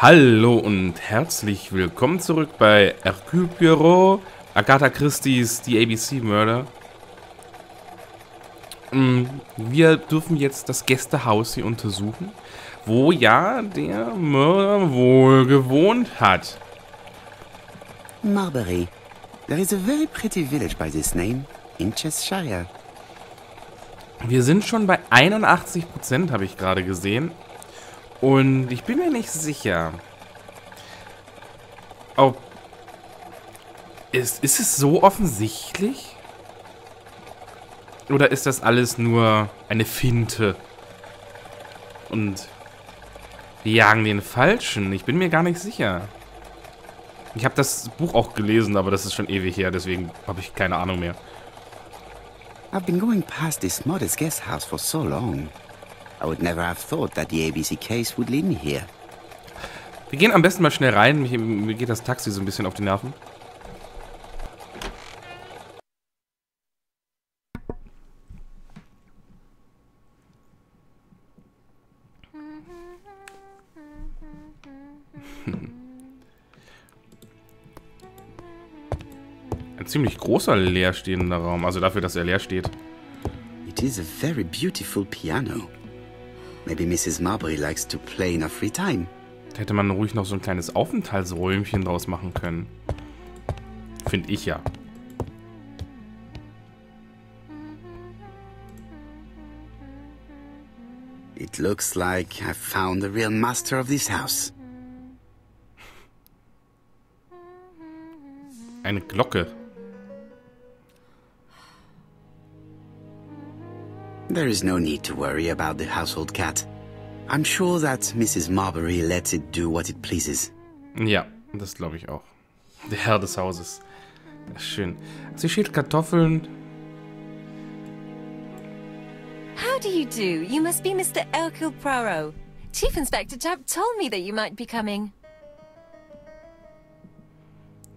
Hallo und herzlich willkommen zurück bei Hercule Poirot, Agatha Christies Die A.B.C.-Mörder. Wir dürfen jetzt das Gästehaus hier untersuchen, wo ja der Mörder wohl gewohnt hat. Marbury. There is a very pretty village by this name, in Cheshire. Wir sind schon bei 81%, habe ich gerade gesehen. Und ich bin mir nicht sicher, ob... Ist es so offensichtlich? Oder ist das alles nur eine Finte? Und wir jagen den Falschen? Ich bin mir gar nicht sicher. Ich habe das Buch auch gelesen, aber das ist schon ewig her, deswegen habe ich keine Ahnung mehr. I've been going past this modest guest house for so long. I would never have thought that the A.B.C. case would lead me here. Wir gehen am besten mal schnell rein. Mir geht das Taxi so ein bisschen auf die Nerven. Ein ziemlich großer leerstehender Raum. Also dafür, dass er leer steht. It is a very beautiful piano. Maybe Mrs. Marbury likes to play in her free time. Da hätte man ruhig noch so ein kleines Aufenthaltsräumchen draus machen können. Finde ich ja. It looks like I've found the real master of this house. Eine Glocke. There is no need to worry about the household cat. I'm sure that Mrs. Marbury lets it do what it pleases. Ja, das glaube ich auch. Der Herr des Hauses. Das ist schön. Sie schält Kartoffeln. How do you do? You must be Mr. Hercule Poirot. Chief Inspector Jupp told me that you might be coming.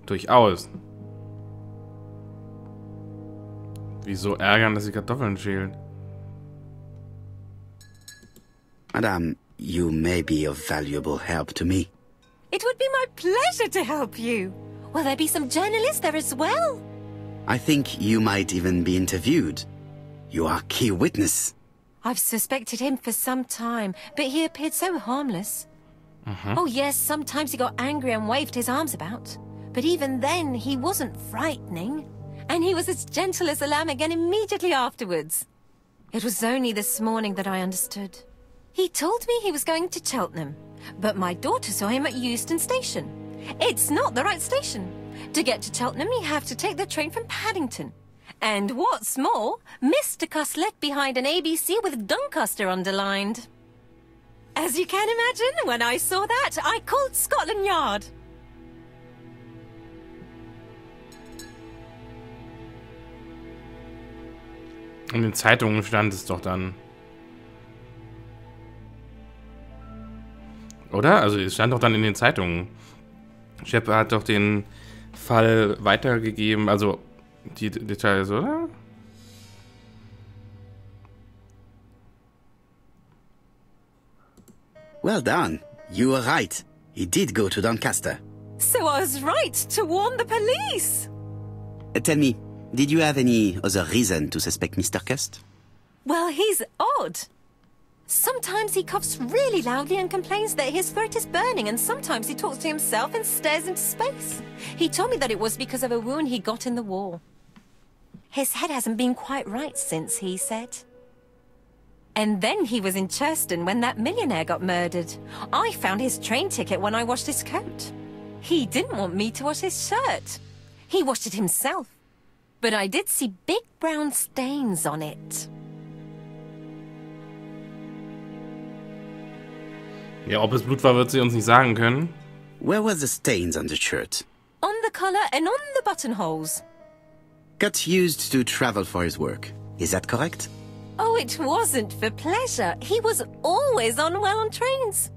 Durchaus. Wieso ärgern, dass sie Kartoffeln schälen? Madame, you may be of valuable help to me. It would be my pleasure to help you. Will there be some journalists there as well? I think you might even be interviewed. You are key witness. I've suspected him for some time, but he appeared so harmless. Oh yes, sometimes he got angry and waved his arms about. But even then, he wasn't frightening. And he was as gentle as a lamb again immediately afterwards. It was only this morning that I understood. He told me he was going to Cheltenham, but my daughter saw him at Euston Station. It's not the right station. To get to Cheltenham, you have to take the train from Paddington. And what's more, Mr. Cuss left behind an A.B.C. with Doncaster underlined. As you can imagine, when I saw that, I called Scotland Yard. In den Zeitungen stand es doch dann. Oder? Also es stand doch dann in den Zeitungen. Shepard hat doch den Fall weitergegeben, also die Details, oder? Well done. You were right. He did go to Doncaster. So I was right to warn the police. Tell me, did you have any other reason to suspect Mr. Cust? Well, he's odd. Sometimes he coughs really loudly and complains that his throat is burning, and sometimes he talks to himself and stares into space. He told me that it was because of a wound he got in the war. His head hasn't been quite right since, he said. And then he was in Churston when that millionaire got murdered. I found his train ticket when I washed his coat. He didn't want me to wash his shirt. He washed it himself. But I did see big brown stains on it. Ja, ob es Blut war, wird sie uns nicht sagen können. Where were the stains on the shirt? On the collar and on the buttonholes. Cut used to travel for his work. Is that correct? Oh, it wasn't for pleasure. He was always unwell on trains.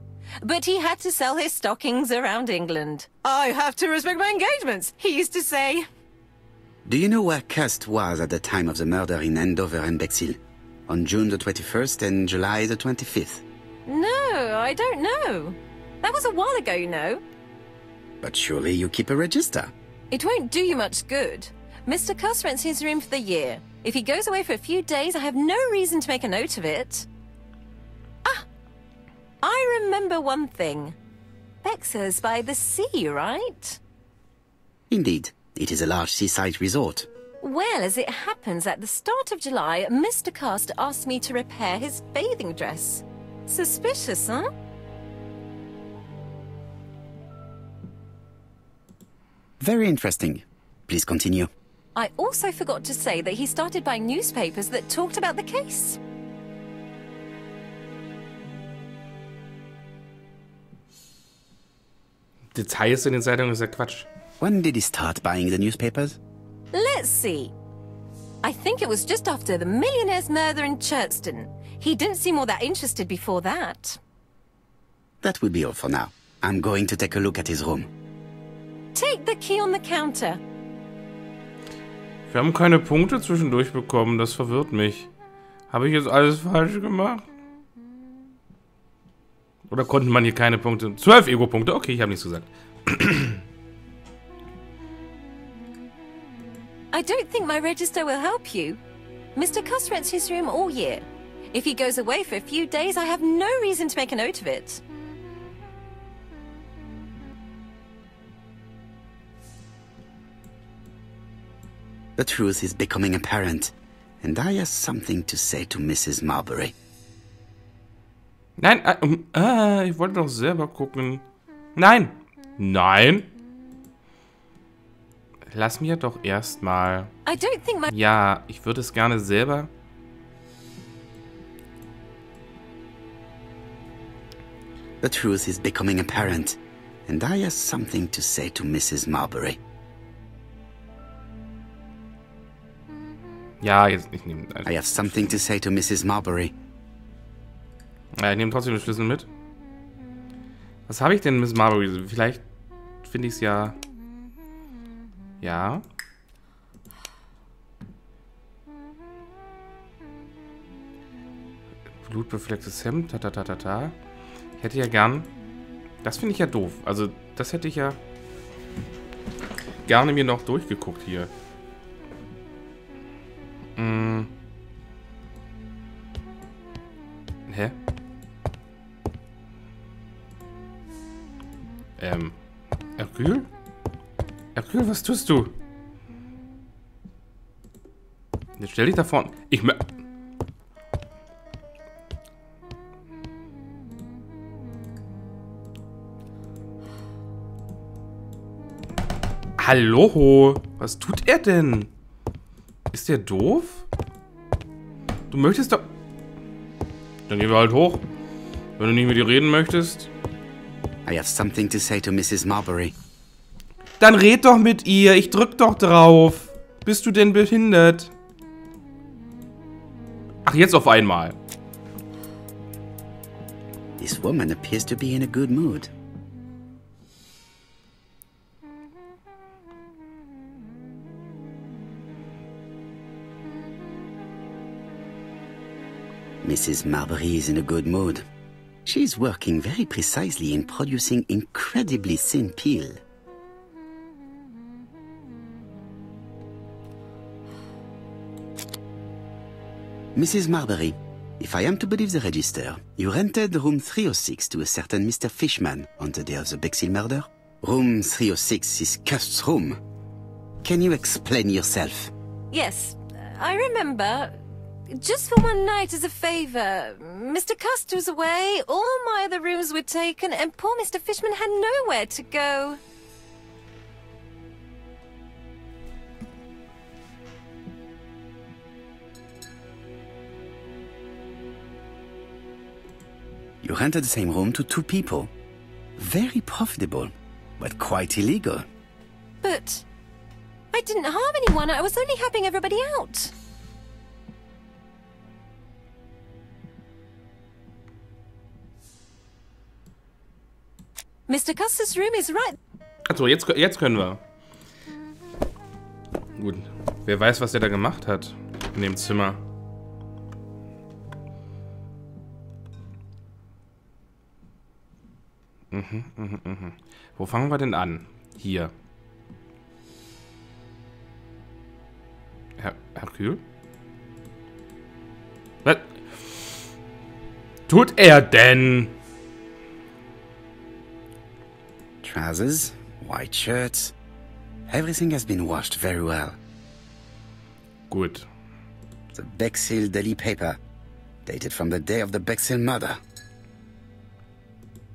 But he had to sell his stockings around England. I have to respect my engagements, he used to say. Do you know where Cust was at the time of the murder in Andover and Bexhill? On June the 21st and July the 25th? No, I don't know. That was a while ago, you know. But surely you keep a register. It won't do you much good. Mr. Cuss rents his room for the year. If he goes away for a few days, I have no reason to make a note of it. Ah! I remember one thing. Bexer's by the sea, right? Indeed, it is a large seaside resort. Well, as it happens, at the start of July, Mr. Cast asked me to repair his bathing dress. Suspicious, huh? Very interesting. Please continue. I also forgot to say that he started buying newspapers that talked about the case. Details in den Zeitungen ist ja Quatsch. When did he start buying the newspapers? Let's see. I think it was just after the millionaire's murder in Chertston. He didn't seem all that interested before that. That will be all for now. I'm going to take a look at his room. Take the key on the counter. Wir haben keine Punkte zwischendurch bekommen, das verwirrt mich. Habe ich jetzt alles falsch gemacht? Oder konnten man hier keine Punkte? 12 Ego-Punkte, okay, ich habe nichts gesagt. I don't think my register will help you. Mr. Cuss rents his room all year. If he goes away for a few days, I have no reason to make a note of it. The truth is becoming apparent, and I have something to say to Mrs. Marbury. Nein, ich wollte doch selber gucken. Nein! Nein! Lass mir doch erstmal. I don't think my... Ja, ich würde es gerne selber. The truth is becoming apparent, and I have something to say to Mrs. Marbury. Ja, jetzt ich nehme. I have something to say to Mrs. Marbury. Ja, ich nehme trotzdem den Schlüssel mit. Was habe ich denn, Miss Marbury? Vielleicht finde ich es ja. Ja. Blutbeflecktes Hemd. Ta. Ich hätte ja gern. Das finde ich ja doof. Also, das hätte ich ja gerne mir noch durchgeguckt hier. Hä? Hercule? Hercule, was tust du? Jetzt stell dich da vorne. Hallo? Was tut er denn? Ist der doof? Du möchtest doch... Dann gehen wir halt hoch. Wenn du nicht mit ihr reden möchtest. I have something to say to Mrs. Marbury. Dann red doch mit ihr. Ich drück doch drauf. Bist du denn behindert? Ach, jetzt auf einmal. This woman appears to be in a good mood. Mrs. Marbury is in a good mood. She is working very precisely in producing incredibly thin peel. Mrs. Marbury, if I am to believe the register, you rented room 306 to a certain Mr. Fishman on the day of the Bexil murder. Room 306 is Cust's room. Can you explain yourself? Yes, I remember. Just for one night as a favor. Mr. Cust was away, all my other rooms were taken, and poor Mr. Fishman had nowhere to go. You rented the same room to two people. Very profitable, but quite illegal. But I didn't harm anyone, I was only helping everybody out. Mr. Custer's room is right. Also, jetzt können wir. Gut. Wer weiß, was der da gemacht hat in dem Zimmer. Wo fangen wir denn an? Hier. Hercule? Was tut er denn? Trousers, white shirts. Everything has been washed very well. Gut. The Bexhill daily paper, dated from the day of the Bexhill murder.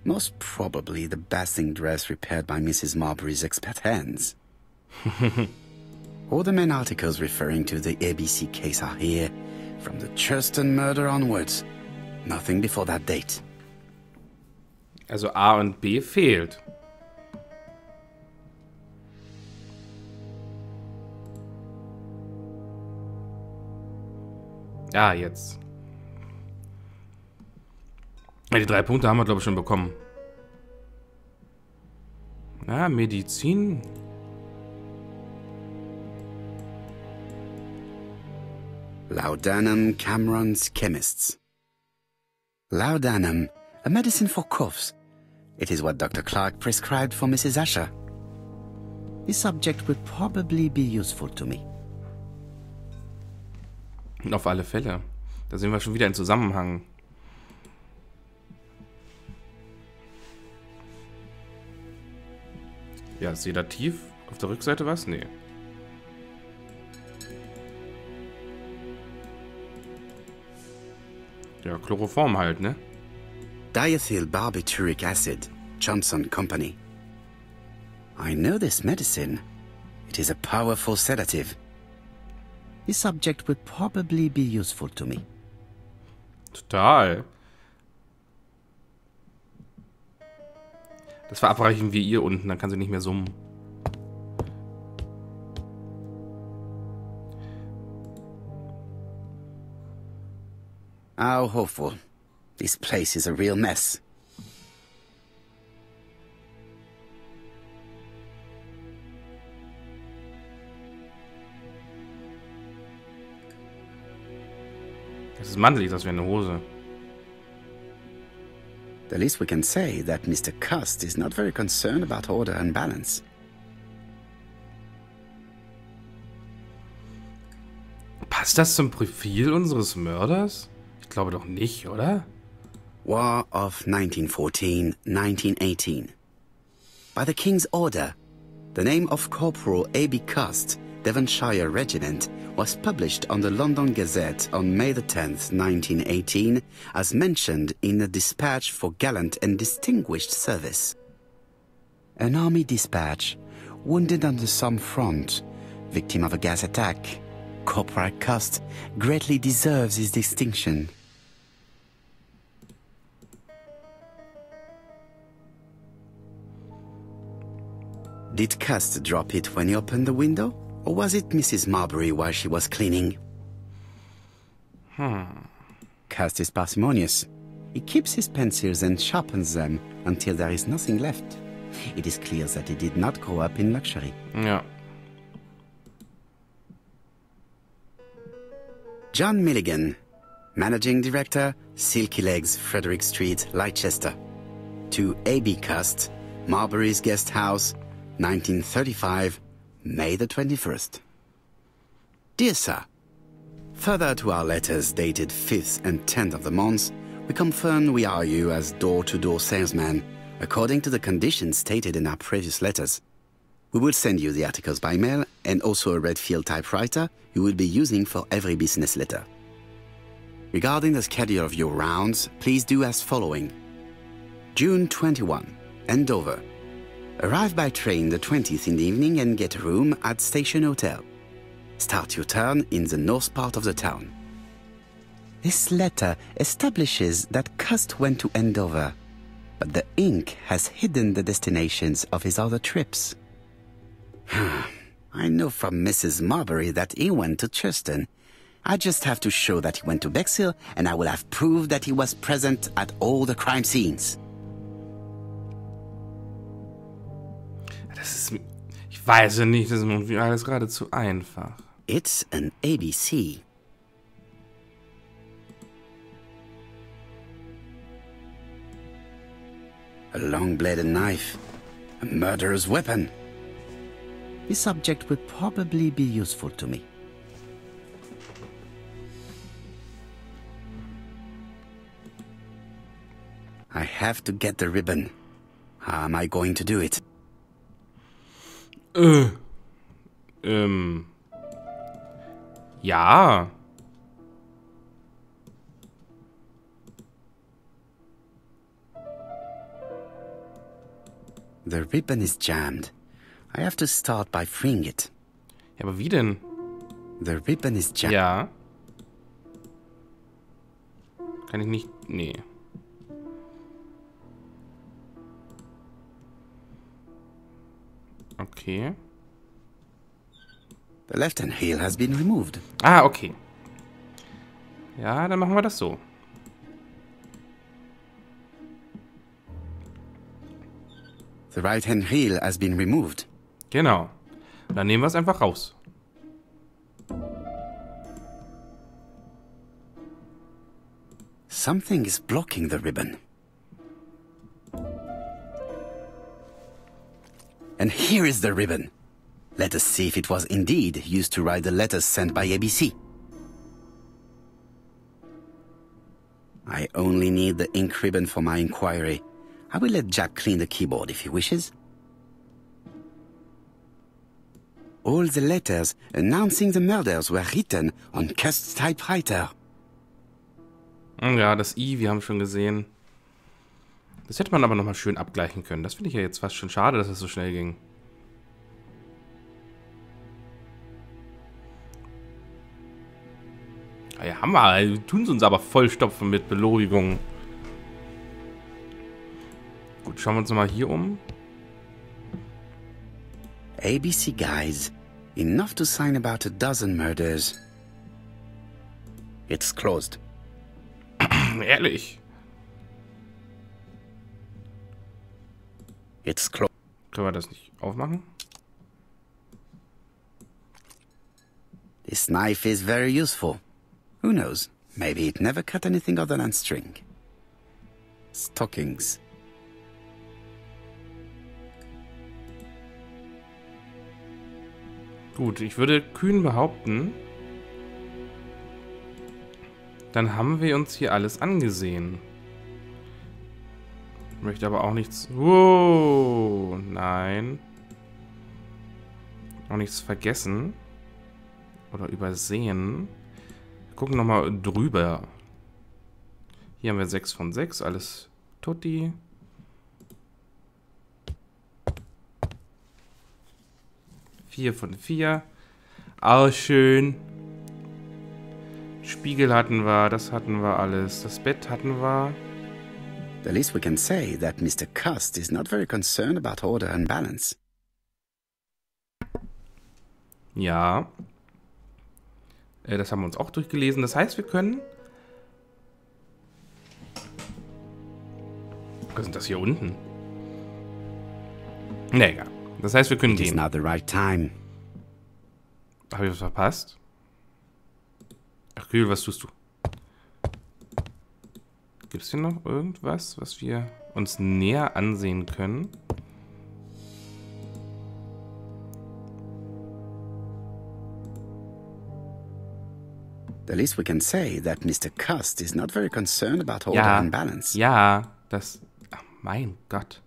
Most probably the basting dress repaired by Mrs. Marbury's expert hands. All the main articles referring to the A.B.C. case are here, from the Churston murder onwards. Nothing before that date. Also A und B fehlt. Ja, jetzt. Ja, die 3 Punkte haben wir, glaube ich, schon bekommen. Ja, Medizin. Laudanum Cameron's Chemists. Laudanum, a medicine for coughs. It is what Dr. Clark prescribed for Mrs. Asher. This subject will probably be useful to me. Auf alle Fälle. Da sind wir schon wieder in Zusammenhang. Ja, Sedativ. Auf der Rückseite was? Nee. Ja, Chloroform halt, ne? Diethyl barbituric acid, Johnson Company. I know this medicine. It is a powerful sedative. This subject will probably be useful to me. Total. Das verabreichen wir ihr unten, dann kann sie nicht mehr summen. How hopeful. This place is a real mess. Das ist mandelig, das wäre eine Hose. The least we can say that Mr. Cust is not very concerned about order and balance. Passt das zum Profil unseres Mörders? Ich glaube doch nicht, oder? War of 1914-1918. By the King's order, the name of Corporal A.B. Cust, Devonshire Regiment, was published on the London Gazette on May the 10th, 1918, as mentioned in a dispatch for gallant and distinguished service. An army dispatch, wounded on the Somme front, victim of a gas attack. Corporal Cust greatly deserves his distinction. Did Cust drop it when he opened the window? Or was it Mrs. Marbury while she was cleaning? Cust is parsimonious. He keeps his pencils and sharpens them until there is nothing left. It is clear that he did not grow up in luxury. Ja. John Milligan, Managing Director, Silky Legs, Frederick Street, Leicester. To A.B. Cust, Marbury's Guest House, 1935, May the 21st. Dear Sir, further to our letters dated 5th and 10th of the month, we confirm we are you as door-to-door salesman, according to the conditions stated in our previous letters. We will send you the articles by mail and also a Redfield typewriter you will be using for every business letter. Regarding the schedule of your rounds, please do as following. June 21, Andover. Arrive by train the 20th in the evening and get a room at Station Hotel. Start your turn in the north part of the town. This letter establishes that Cust went to Andover, but the ink has hidden the destinations of his other trips. I know from Mrs. Marbury that he went to Churston. I just have to show that he went to Bexhill, and I will have proved that he was present at all the crime scenes. Das ist... Ich weiß ja nicht, das ist irgendwie alles geradezu einfach. It's an A.B.C. A long-bladed knife. A murderer's weapon. This object will probably be useful to me. I have to get the ribbon. How am I going to do it? Ja. The ribbon is jammed. I have to start by freeing it. Ja, aber wie denn? The ribbon is jammed. Ja. Kann ich nicht... Nee. Okay. The left-hand heel has been removed. Ah, okay. Ja, dann machen wir das so. The right-hand heel has been removed. Genau. Und dann nehmen wir es einfach raus. Something is blocking the ribbon. And here is the ribbon. Let us see if it was indeed used to write the letters sent by A.B.C. I only need the ink ribbon for my inquiry. I will let Jack clean the keyboard if he wishes. All the letters announcing the murders were written on Cust's typewriter. Ja, das I, wir haben schon gesehen. Das hätte man aber nochmal schön abgleichen können. Das finde ich ja jetzt fast schon schade, dass es so schnell ging. Ja, Hammer. Tun sie uns aber vollstopfen mit Belobigung. Gut, schauen wir uns nochmal hier um. A.B.C. guys. Enough to sign about a dozen murders. It's closed. Ehrlich. It's closed. Können wir das nicht aufmachen? This knife is very useful. Who knows? Maybe it never cut anything other than string. Stockings. Gut, ich würde kühn behaupten, dann haben wir uns hier alles angesehen. Ich möchte aber auch nichts... Wow, nein. Auch nichts vergessen. Oder übersehen. Wir gucken nochmal drüber. Hier haben wir 6 von 6, alles tutti. Vier von 4. Auch schön. Spiegel hatten wir, das hatten wir alles. Das Bett hatten wir. The least we can say that Mr. Cust is not very concerned about order and balance. Ja. Das haben wir uns auch durchgelesen. Das heißt, wir können... Was ist das hier unten? Ne, egal. Das heißt, wir können It is gehen. not the right time. Habe ich was verpasst? Ach, Kühl, was tust du? Gibt es hier noch irgendwas, was wir uns näher ansehen können? The least we can say that Mr. Cust is not very concerned about order and balance. Ja, das... Ach, mein Gott.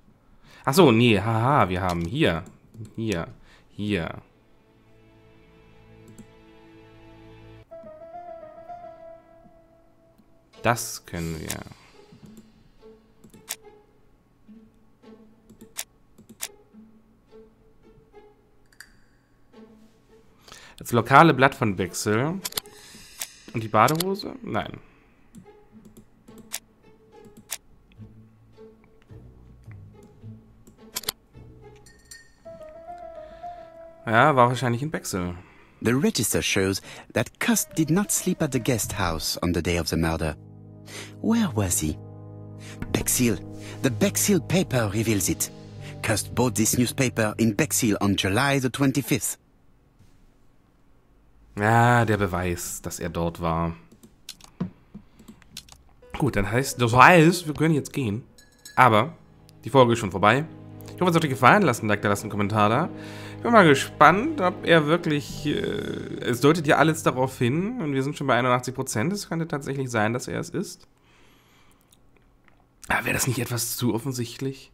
Ach so, nee, haha, wir haben hier. Hier. Das können wir. Das lokale Blatt von Wechsel. Und die Badehose? Nein. Ja, war wahrscheinlich in Wechsel. The register shows that Cust did not sleep at the guest house on the day of the murder. Where was he? Bexhill. The Bexhill paper reveals it. Cust bought this newspaper in Bexhill on July the 25th. Ja, der Beweis, dass er dort war. Gut, dann heißt, das heißt, wir können jetzt gehen. Aber Die Folge ist schon vorbei. Ich hoffe, es hat euch gefallen. Lasst ein Like da, lasst einen Kommentar da. Ich bin mal gespannt, ob er wirklich... es deutet ja alles darauf hin. Und wir sind schon bei 81%. Es könnte tatsächlich sein, dass er es ist. Aber wäre das nicht etwas zu offensichtlich?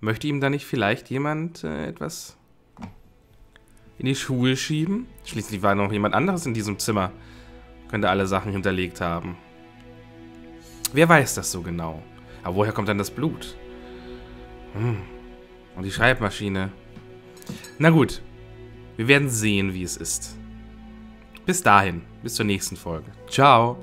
Möchte ihm da nicht vielleicht jemand etwas in die Schuhe schieben? Schließlich war noch jemand anderes in diesem Zimmer. Könnte alle Sachen hinterlegt haben. Wer weiß das so genau? Aber woher kommt dann das Blut? Und die Schreibmaschine. Na gut. Wir werden sehen, wie es ist. Bis dahin. Bis zur nächsten Folge. Ciao.